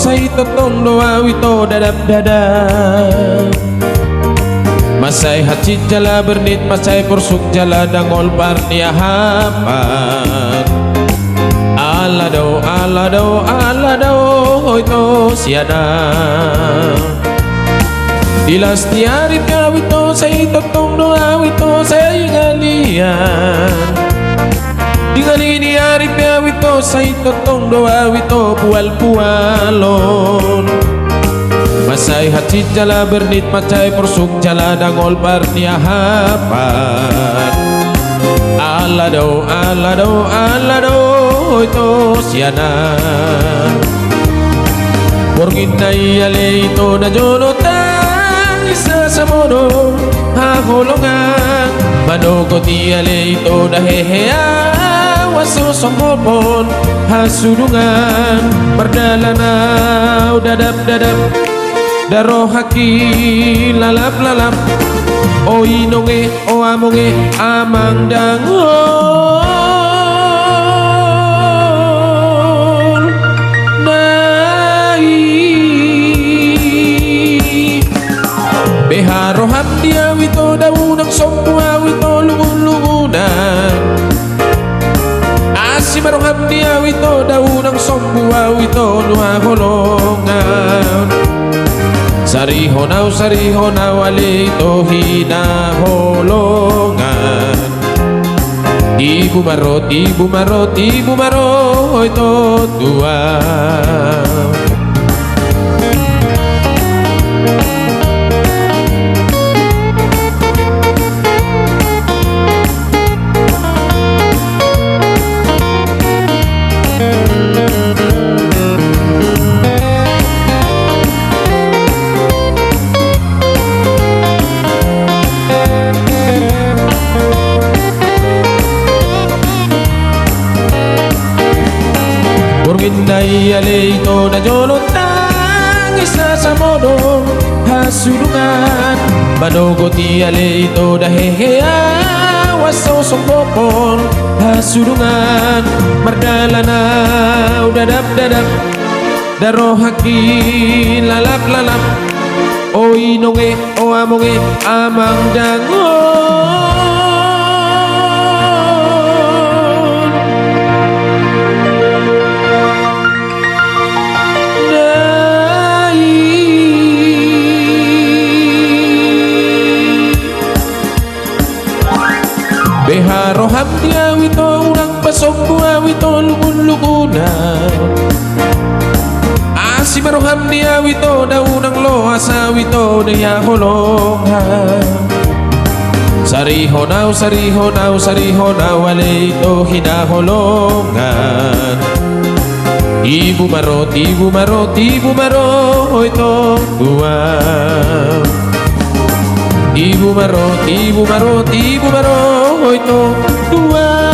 say totong doa wito dadap dadap. Masay hacit jala bernit masay porsuk jala dangol parniahapan. Alado alado alado ito siana. Dilas tiarip ka wito say totong doa wito say ngalian. Dingali ni arip ya wito say totong doa wito pual-pualon. Masay hacit jala bernit macay porsuk jala dangol parniahapan. Alado alado alado ito siana. Porgin na iyali ito na jonotang isa sa mono haholongan. Manogot iyali ito na heheya wasusongopon hasulungan. Berdalanaw dadap dadap daro haki lalap lalap. O inonge o amonge amang dangol nai. Beharo dia wito daunang somua wito lungun-lungunan. Asimaroham dia wito daunang sombua wito luha holongan. Sarihonaw alito hinaholongan. Ibu marot ito dua. Porginday alito na jonotang isa sa mono hasulungan. Manogot alito na heheya wasosokopon hasulungan. Mardalanaw dadap dadap daro haki lalap lalap. O inonge o amonge amang dangol Beharoham dia wito unang pasok buha wito lugun-lugunan. Asimaroham dia wito daunang lohasa wito niya holongan. Sarihonaw alito hinaholongan. Ibu marot ito buwan. Ibu marot ito dua.